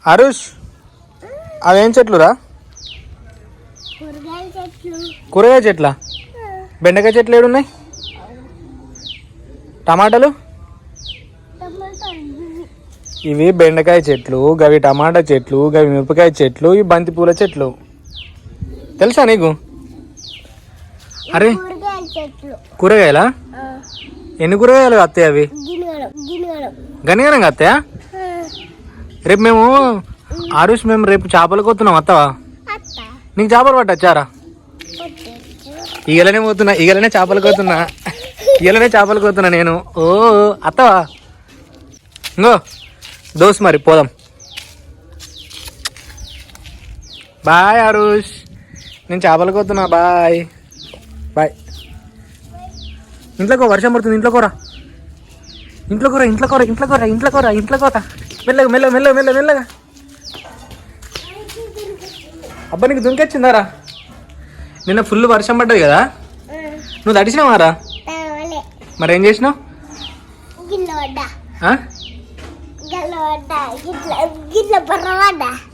అరుష్ అవేం చెట్లురా? కూరగాయ చెట్ల? బెండకాయ చెట్లు ఏడున్నాయి? టమాటాలు? ఇవి బెండకాయ చెట్లు, గవి టమాటా చెట్లు, గవి మిరపకాయ చెట్లు, ఇవి బంతి పూల చెట్లు. తెలుసా నీకు? అరే కూరగాయలా? ఎన్ని కూరగాయలు వస్తాయి అవి? గనిగనం వస్తాయా? రేపు మేము ఆరుష్ మేము రేపు చేపలు కొత్తున్నాం, వస్తావా? నీకు చేపలు పట్టచ్చారా? ఈగలనే పోతున్నా, ఈగలనే చేపలు కొత్తున్నా, ఈగలనే చేపలు కొత్తున్నా నేను. ఓ అత్తవా? ఇంకో దోస్ మరి పోదాం. బాయ్ ఆరుష్, నేను చేపలు కొత్తున్నా. Bye bye. ఇంట్లోకి వర్షం పడుతుంది, ఇంట్లో కూర, ఇంట్లో కూర, ఇంట్లో కూర, ఇంట్లో కూర, ఇంట్లో కూర, ఇంట్లో కూర. మెల్లగా మెల్లగా మెల్లగా మెల్లగా మెల్లగా. అబ్బా నీకు దుంకొచ్చిందారా? నిన్న ఫుల్ వర్షం పడ్డది కదా, నువ్వు తడిసినావారా? మరి ఏం చేసినావు?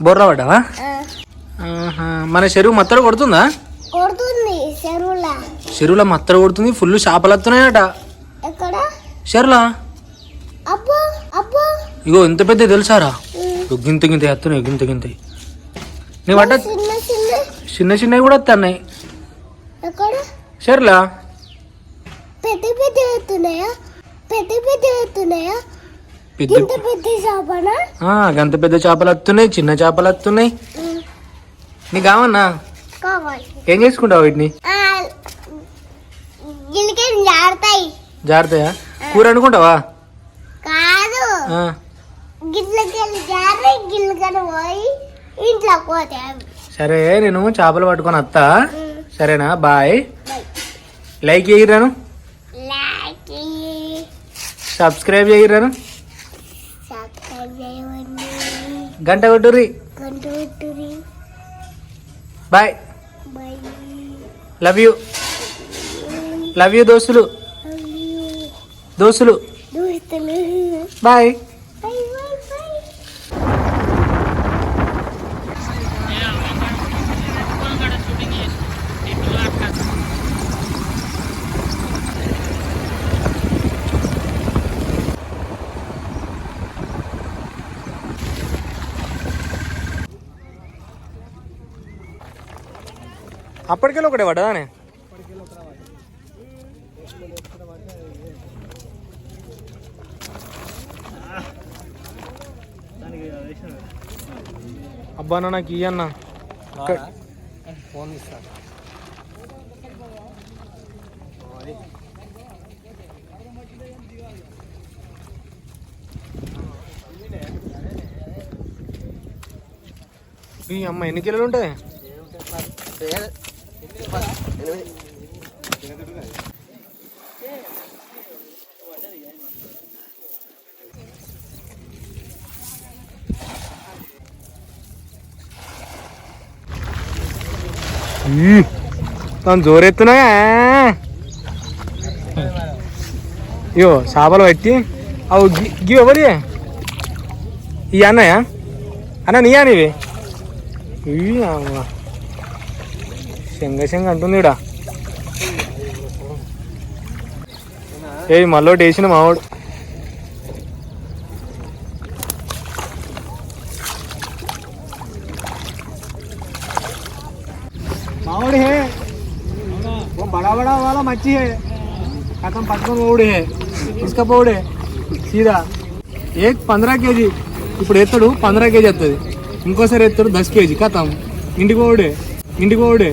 బొర్ర పడ్డావా? మన చెరువు మత్తడు కొడుతుందా? చెరువులో మత్తడ కొడుతుంది, ఫుల్ చేపలు వస్తున్నాయట చెరువులా. ఇగో ఇంత పెద్ద తెలుసారా? గింత గింత వస్తున్నాయి, గింత గింత. నీ పట్ట చిన్న చిన్నవి కూడా వస్తున్నాయి చెరువులా. గంత పెద్ద చేపలు వస్తున్నాయి, చిన్న చేపలు వస్తున్నాయి. నీకు కావన్నా? ఏం చేసుకుంటావు వీటిని? జారుతాయా? కూర అనుకుంటావా? సరే నేను చేపలు పట్టుకొని వస్తా, సరేనా? బాయ్. లైక్ చేయరాను, సబ్స్క్రైబ్ చేయరాను, గంట కొట్టుర్రి. Bye. Love you, love you దోస్తులు, దోస్తులు. బాయ్. అప్పటికెళ్ళి ఒకటే పడ్డదానే? అబ్బా నాకు ఇయ్యన్నా ఫోన్ ఇస్తా. ఈ అమ్మ ఎన్ని కిలోలు ఉంటాయి? తను జోరెత్తున్నాయా? ఇయో చేపలు పట్టి అవు గివ్ ఎవరి ఈ అన్నయ్య? అన్న నీయా నీవి? శంగ శంగ అంటుంది ఇడా. ఏ మళ్ళీ వేసిన మావాడు. मावड़ है वो बड़ा बड़ा वाला मच्छी है, खत्म पटकन मोड़ है, इसका पोड़ है सीधा एक 15 kg. ఇప్పుడు ఎత్తాడు 15 kg వస్తుంది, ఇంకోసారి ఎత్తాడు 10 kg. కథం ఇంటికి పోడే, ఇంటికి పోడే.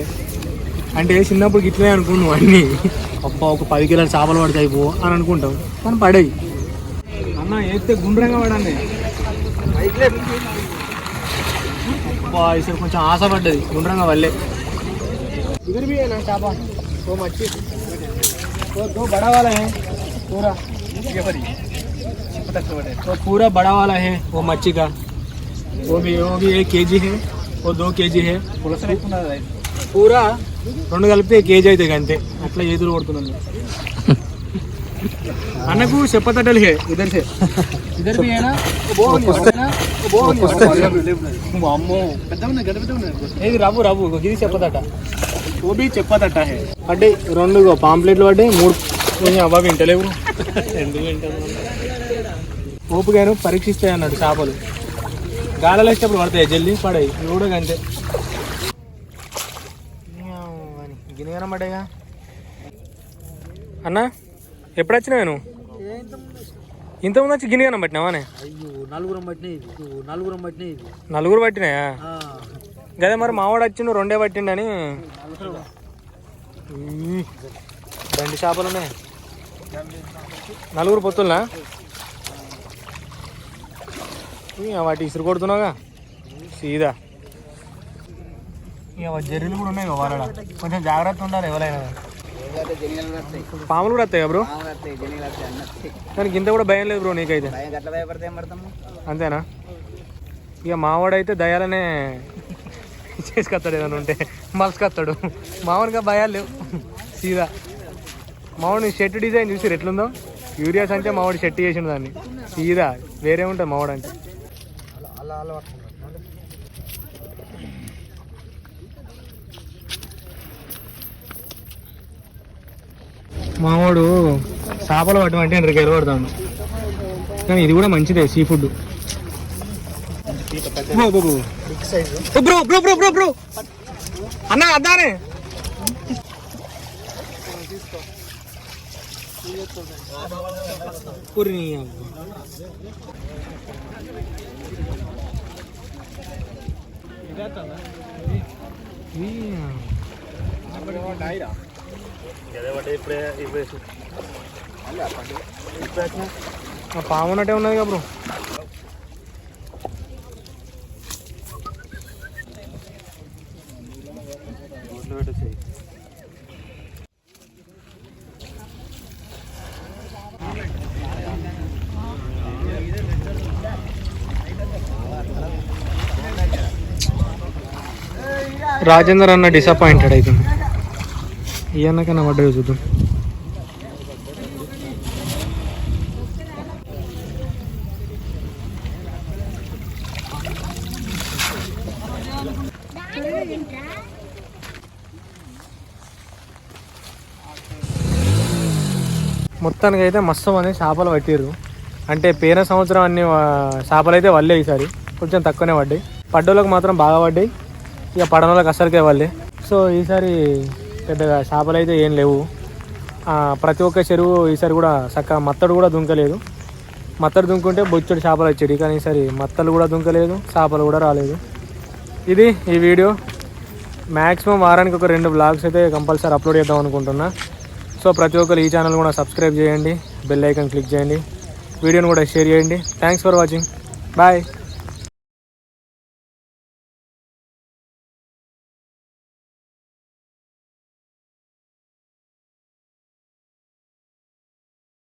అంటే చిన్నప్పుడు ఇట్లనే అనుకున్నావు అన్నీ. అబ్బా ఒక 10 కిలోల చేపలు పడతాయి పో అని అనుకుంటావు, కానీ పడాయి. అన్న ఎత్తే గుండ్రంగా పడండి. అబ్బా ఈసారి కొంచెం ఆశ పడ్డది, గుండ్రంగా వల్లే. इधर भी है ना चापा, वो मच्छी, वो 2 बड़ा वाला है पूरा, तो पूरा बड़ा वाला है वो मच्छी का, वो भी 1 kg है, वो 2 kg है. पूरा 2 కలిపితే 1 kg అయితే అంతే. అట్లా ఎదురు కొడుతున్నాను. అన్నకు చెప్పతటలు है इधर से, इधर भी है ना वो ఏది రవ్వు రవ్వు ఇది చెప్పదట చెప్పదట పడ్డాయి 2 పాంప్లెట్లు పడ్డాయి 3 అవ్వ వింటలేవు 2 ఓపుగాను పరీక్షిస్తాయి అన్నాడు చేపలు గాలలో వేసేటప్పుడు పడతాయి జల్దీ పడాయి ఇవి కూడా అంతే గిన్నెగానే పడ్డాయిగా అన్న ఎప్పుడు వచ్చినావు నువ్వు ఇంతకుముందు వచ్చి గిన్నెగానే పట్టినావానే నలుగురు పట్టినాయా గదే మరి మావాడు వచ్చిండు 2 పట్టిండని దండి చేపలు ఉన్నాయి 4 పొత్తులనా వాటి ఇసురు కొడుతున్నావుగా సీదా ఇక జర్రీలు కూడా ఉన్నాయి వాళ్ళ కొంచెం జాగ్రత్త ఉండాలి ఎవరైనా పాములు కూడా వస్తాయి బ్రో దానికి ఇంత కూడా భయం లేదు బ్రో నీకైతే అంతేనా ఇక మావాడైతే దయాలనే చేసుకొస్తాడు ఏదైనా ఉంటే మలుసుకొస్తాడు మామూలుగా భయాలు లేవు సీదా మావాడిని షర్ట్ డిజైన్ చూసి ఎట్లుందో యూరియాస్ అంటే మావాడు షర్ట్ చేసిండు దాన్ని సీదా వేరే ఉంటుంది మావాడు అంటే మావాడు చేపలు పట్టమంటే ఎండ్రికి ఎలబడతాడు కానీ ఇది కూడా మంచిదే sea food bro bro bro bro bro అన్న అద్దానే పాము ఉన్నట్టే ఉన్నది కదా బ్రో రాజేందర్ అన్న డిసప్పాయింటెడ్ అవుతుంది ఈ అన్నకన్నా పడ్డది చూద్దాం మొత్తానికి అయితే మస్తు మంది చేపలు పట్టిర్రు అంటే పేన సంవత్సరం అన్ని చేపలు అయితే వల్లే ఈసారి కొంచెం తక్కువనే పడ్డాయి పడ్డోళ్ళకి మాత్రం బాగా పడ్డాయి ఇక పడనోళ్ళకి అసలుకే వల్లే సో ఈసారి పెద్దగా చేపలు అయితే ఏం లేవు ప్రతి ఒక్క చెరువు ఈసారి కూడా చక్కగా మత్తడు కూడా దుంకలేదు మత్తడు దుంకుంటే బొచ్చుడు చేపలు వచ్చేది కానీ ఈసారి మత్తలు కూడా దుంకలేదు చేపలు కూడా రాలేదు ఇది ఈ వీడియో మ్యాక్సిమం వారానికి ఒక 2 వ్లాగ్స్ అయితే కంపల్సరీ అప్లోడ్ చేద్దాం అనుకుంటున్నా సో ప్రతి ఒక్కరు ఈ ఛానల్ కూడా సబ్స్క్రైబ్ చేయండి బెల్ ఐకాన్ క్లిక్ చేయండి వీడియోని కూడా షేర్ చేయండి థ్యాంక్స్ ఫర్ వాచింగ్ బాయ్